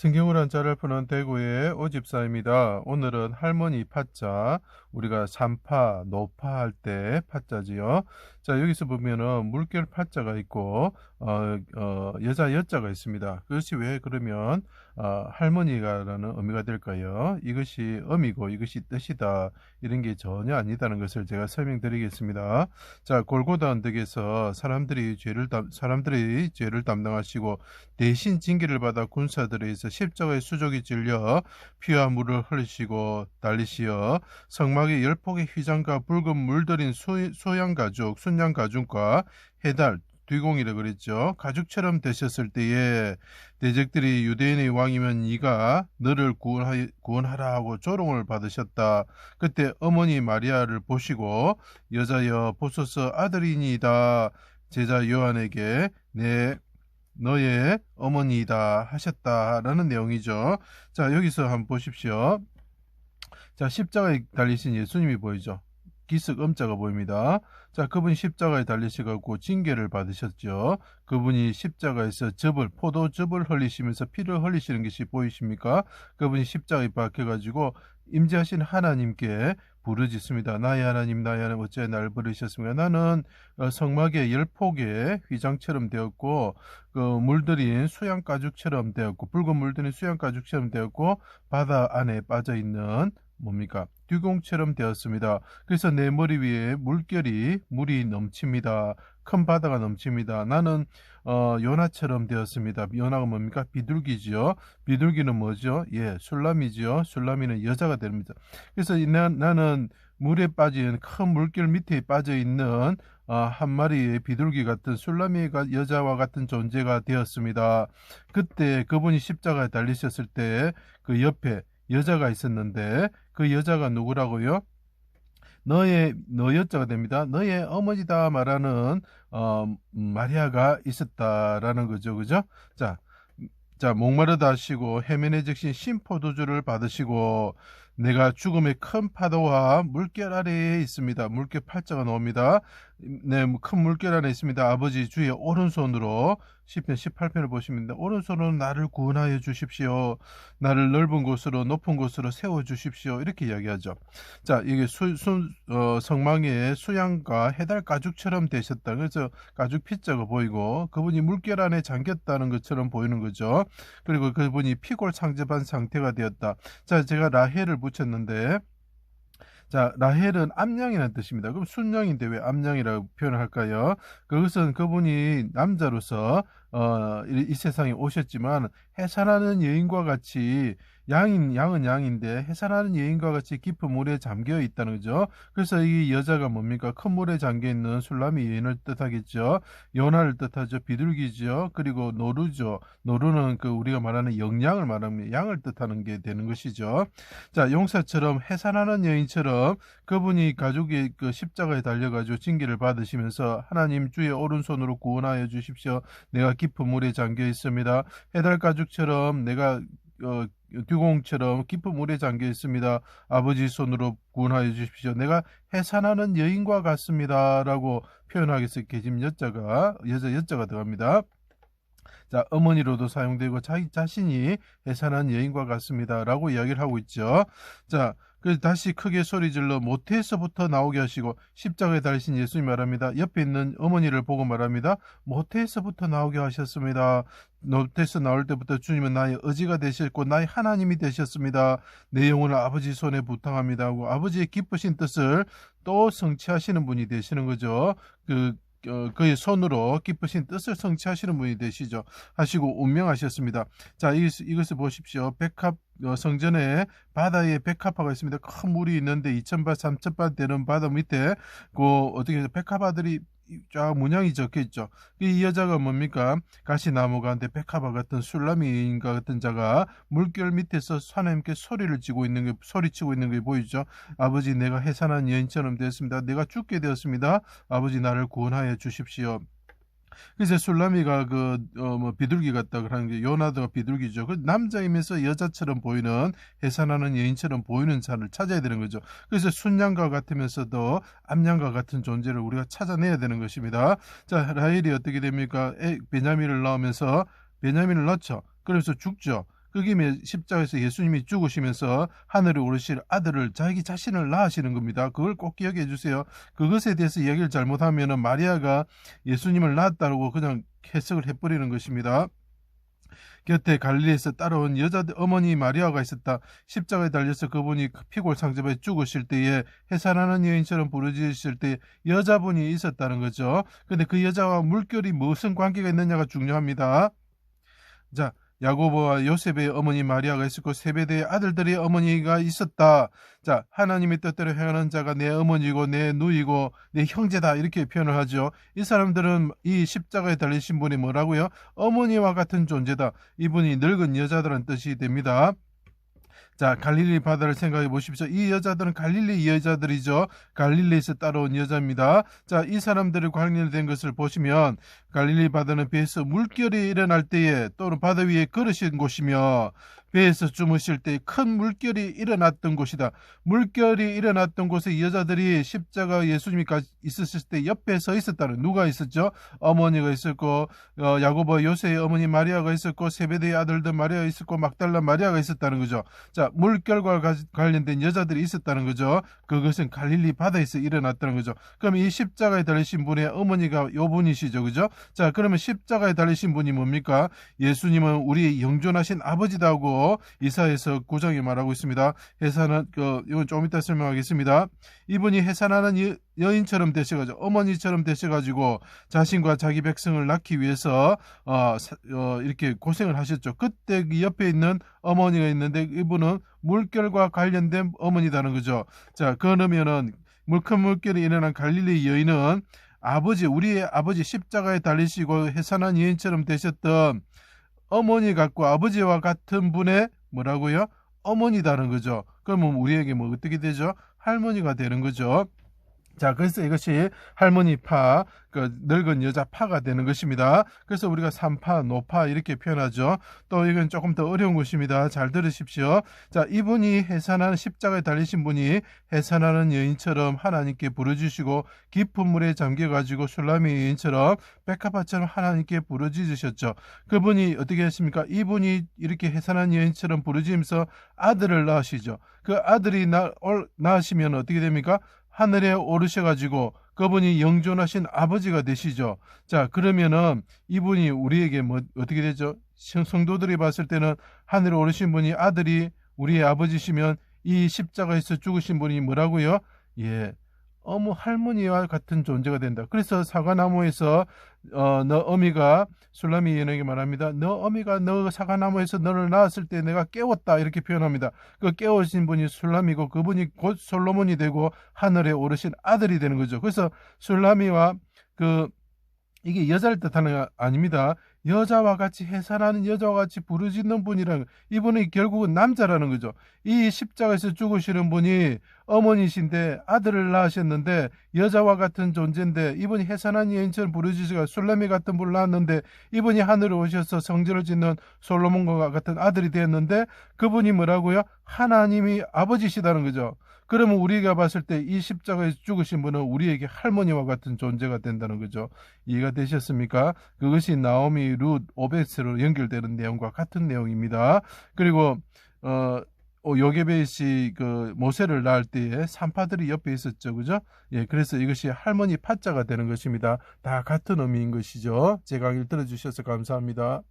성경을 한자를 푸는 대구의 오집사입니다. 오늘은 할머니 파자, 우리가 산파, 노파 할 때 파자지요. 자, 여기서 보면은 물결 파자가 있고, 여자 여자가 있습니다. 그것이 왜 그러면, 할머니가라는 의미가 될까요? 이것이 의미고 이것이 뜻이다. 이런 게 전혀 아니다는 것을 제가 설명드리겠습니다. 자, 골고다 언덕에서 사람들이 죄를 담당하시고, 대신 징계를 받아 군사들에 의해서 십자가의 수족이 찔려 피와 물을 흘리시고 달리시어 성막의 열폭의 휘장과 붉은 물들인 소양 가죽, 순양 가죽과 해달 뒤공이라 그랬죠. 가죽처럼 되셨을 때에 대적들이 유대인의 왕이면 네가 너를 구원하라 하고 조롱을 받으셨다. 그때 어머니 마리아를 보시고 여자여 보소서 아들이니이다. 제자 요한에게 너의 어머니이다 하셨다라는 내용이죠. 자, 여기서 한번 보십시오. 자, 십자가에 달리신 예수님이 보이죠. 기슭 음자가 보입니다. 자, 그분이 십자가에 달리셔갖고 징계를 받으셨죠. 그분이 십자가에서 포도즙을 흘리시면서 피를 흘리시는 것이 보이십니까? 그분이 십자가에 박혀가지고 임재하신 하나님께 부르짖습니다. 나의 하나님, 나의 하나님, 어찌 날 부르셨습니까? 나는 성막의 열폭의 휘장처럼 되었고, 물들인 수양가죽처럼 되었고, 붉은 물들인 수양가죽처럼 되었고, 바다 안에 빠져 있는 뭡니까? 듀공처럼 되었습니다. 그래서 내 머리 위에 물이 넘칩니다. 큰 바다가 넘칩니다. 나는 요나처럼 되었습니다. 요나가 뭡니까? 비둘기지요. 비둘기는 뭐죠? 예, 술람이지요. 술람이는 여자가 됩니다. 그래서 나는 물에 빠진 큰 물결 밑에 빠져 있는 한 마리의 비둘기 같은 술람이 여자와 같은 존재가 되었습니다. 그때 그분이 십자가에 달리셨을 때 그 옆에 여자가 있었는데 그 여자가 누구라고요? 너 여자가 됩니다. 너의 어머니다 말하는 마리아가 있었다라는 거죠. 그죠? 자, 목마르다 하시고 해면에 적신 신포도주를 받으시고 내가 죽음의 큰 파도와 물결 아래에 있습니다. 물결 팔자가 나옵니다. 네, 큰 물결 안에 있습니다. 아버지 주의 오른손으로 시편 18편을 보시면 오른손으로 나를 구원하여 주십시오. 나를 넓은 곳으로 높은 곳으로 세워 주십시오. 이렇게 이야기하죠. 자, 이게 성망의 수양과 해달 가죽처럼 되셨다. 그래서 가죽 피자가 보이고 그분이 물결 안에 잠겼다는 것처럼 보이는 거죠. 그리고 그분이 피골 상접한 상태가 되었다. 자, 제가 라헬을 붙였는데 자, 라헬은 암양이라는 뜻입니다. 그럼 순양인데 왜 암양이라고 표현을 할까요? 그것은 그분이 남자로서 이 세상에 오셨지만 해산하는 여인과 같이 양은 양인데 해산하는 여인과 같이 깊은 물에 잠겨 있다는 거죠. 그래서 이 여자가 뭡니까? 큰 물에 잠겨 있는 술람이 여인을 뜻하겠죠. 요나를 뜻하죠. 비둘기죠. 그리고 노루죠. 노루는 우리가 말하는 영양을 말합니다. 양을 뜻하는 게 되는 것이죠. 자, 용사처럼 해산하는 여인처럼 그분이 가죽의 십자가에 달려가지고 징계를 받으시면서 하나님 주의 오른손으로 구원하여 주십시오. 내가 깊은 물에 잠겨 있습니다. 해달 가죽처럼 내가 듀공처럼 깊은 물에 잠겨 있습니다. 아버지 손으로 구원하여 주십시오. 내가 해산하는 여인과 같습니다. 라고 표현하겠어요. 계집 여자 여자가 들어갑니다. 자, 어머니로도 사용되고 자기 자신이 해산한 여인과 같습니다. 라고 이야기를 하고 있죠. 자, 그래서 다시 크게 소리질러 모태에서부터 나오게 하시고 십자가에 달리신 예수님 말합니다. 옆에 있는 어머니를 보고 말합니다. 모태에서부터 나오게 하셨습니다. 모태에서 나올 때부터 주님은 나의 의지가 되셨고 나의 하나님이 되셨습니다. 내 영혼을 아버지 손에 부탁합니다 하고 아버지의 기쁘신 뜻을 또 성취하시는 분이 되시는 거죠. 그의 손으로 기쁘신 뜻을 성취하시는 분이 되시죠. 하시고 운명하셨습니다. 자, 이것을 보십시오. 성전에 바다에 백합화가 있습니다. 큰 물이 있는데 2,000발, 3,000발 되는 바다 밑에 어떻게 해서 백합화들이 쫙 문양이 적혀 있죠. 이 여자가 뭡니까? 가시나무 가운데 백합화 같은 술라미인가 같은 자가 물결 밑에서 하나님께 소리치고 있는 게 보이죠. 아버지, 내가 해산한 여인처럼 되었습니다. 내가 죽게 되었습니다. 아버지, 나를 구원하여 주십시오. 그래서 술라미가 비둘기 같다 그러는 게 요나드가 비둘기죠. 그 남자이면서 여자처럼 보이는 해산하는 여인처럼 보이는 자를 찾아야 되는 거죠. 그래서 순양과 같으면서도 암양과 같은 존재를 우리가 찾아내야 되는 것입니다. 자, 라헬이 어떻게 됩니까? 베냐민을 낳으면서 베냐민을 낳죠. 그래서 죽죠. 그김에 십자가에서 예수님이 죽으시면서 하늘에 오르실 아들을 자기 자신을 낳으시는 겁니다. 그걸 꼭 기억해 주세요. 그것에 대해서 이야기를 잘못하면 마리아가 예수님을 낳았다고 그냥 해석을 해버리는 것입니다. 곁에 갈릴리에서 따라온 여자들 어머니 마리아가 있었다. 십자가에 달려서 그분이 피골 상접에 죽으실 때에 해산하는 여인처럼 부르짖으실 때 여자분이 있었다는 거죠. 근데 그 여자와 물결이 무슨 관계가 있느냐가 중요합니다. 자, 야고보와 요셉의 어머니 마리아가 있었고 세베대의 아들들의 어머니가 있었다. 자, 하나님의 뜻대로 행하는 자가 내 어머니고 내 누이고 내 형제다 이렇게 표현을 하죠. 이 사람들은 이 십자가에 달리신 분이 뭐라고요? 어머니와 같은 존재다. 이분이 늙은 여자들은 뜻이 됩니다. 자, 갈릴리 바다를 생각해 보십시오. 이 여자들은 갈릴리 여자들이죠. 갈릴리에서 따라온 여자입니다. 자, 이 사람들이 관련된 것을 보시면 갈릴리 바다는 배에서 물결이 일어날 때에 또는 바다 위에 걸으신 곳이며 배에서 주무실 때 큰 물결이 일어났던 곳이다. 물결이 일어났던 곳에 여자들이 십자가 예수님이 있었을 때 옆에 서 있었다는, 누가 있었죠? 어머니가 있었고 야고보 요새의 어머니 마리아가 있었고 세베대의 아들들 마리아가 있었고 막달라 마리아가 있었다는 거죠. 자, 물결과 관련된 여자들이 있었다는 거죠. 그것은 갈릴리 바다에서 일어났다는 거죠. 그럼 이 십자가에 달리신 분의 어머니가 요 분이시죠, 그죠? 자, 그러면 십자가에 달리신 분이 뭡니까? 예수님은 우리 영존하신 아버지다고 이사야서 9장에 말하고 있습니다. 해산한 이건 좀 이따 설명하겠습니다. 이분이 해산하는 여인처럼 되셔가지고 어머니처럼 되셔가지고 자신과 자기 백성을 낳기 위해서 이렇게 고생을 하셨죠. 그때 그 옆에 있는 어머니가 있는데 이분은 물결과 관련된 어머니다는 거죠. 자, 그러면은 큰 물결이 일어난 갈릴리 여인은 우리의 아버지 십자가에 달리시고 해산한 여인처럼 되셨던 어머니 같고 아버지와 같은 분의 뭐라고요? 어머니다는 거죠. 그러면 우리에게 뭐 어떻게 되죠? 할머니가 되는 거죠. 자, 그래서 이것이 할머니 파, 늙은 여자 파가 되는 것입니다. 그래서 우리가 산파, 노파 이렇게 표현하죠. 또 이건 조금 더 어려운 것입니다. 잘 들으십시오. 자, 이분이 해산하는 십자가에 달리신 분이 해산하는 여인처럼 하나님께 부르짖으시고 깊은 물에 잠겨가지고 술라미 여인처럼 백합화처럼 하나님께 부르짖으셨죠. 그분이 어떻게 했습니까? 이분이 이렇게 해산한 여인처럼 부르짖으면서 아들을 낳으시죠. 그 아들이 낳으시면 어떻게 됩니까? 하늘에 오르셔가지고 그분이 영존하신 아버지가 되시죠. 자, 그러면은 이분이 우리에게 어떻게 되죠? 성도들이 봤을 때는 하늘에 오르신 분이 아들이 우리의 아버지시면 이 십자가에서 죽으신 분이 뭐라고요? 예, 할머니와 같은 존재가 된다. 그래서 사과나무에서 너 어미가 술라미 여인에게 말합니다. 너 어미가 너 사과나무에서 너를 낳았을 때 내가 깨웠다 이렇게 표현합니다. 그 깨우신 분이 술라미고 그분이 곧 솔로몬이 되고 하늘에 오르신 아들이 되는 거죠. 그래서 술라미와 이게 여자를 뜻하는 게 아닙니다. 여자와 같이 해산하는 여자와 같이 부르짖는 분이라는, 이분이 결국은 남자라는 거죠. 이 십자가에서 죽으시는 분이 어머니신데 아들을 낳으셨는데 여자와 같은 존재인데 이분이 해산한 여인처럼 부르짖으시고 술라미 같은 분을 낳았는데 이분이 하늘에 오셔서 성전을 짓는 솔로몬과 같은 아들이 되었는데 그분이 뭐라고요? 하나님이 아버지시다는 거죠. 그러면 우리가 봤을 때 이 십자가에서 죽으신 분은 우리에게 할머니와 같은 존재가 된다는 거죠. 이해가 되셨습니까? 그것이 나오미, 룻, 오벳으로 연결되는 내용과 같은 내용입니다. 그리고 요게벳이 모세를 낳을 때에 산파들이 옆에 있었죠, 그죠? 예, 그래서 이것이 할머니 파자가 되는 것입니다. 다 같은 의미인 것이죠. 제 강의를 들어주셔서 감사합니다.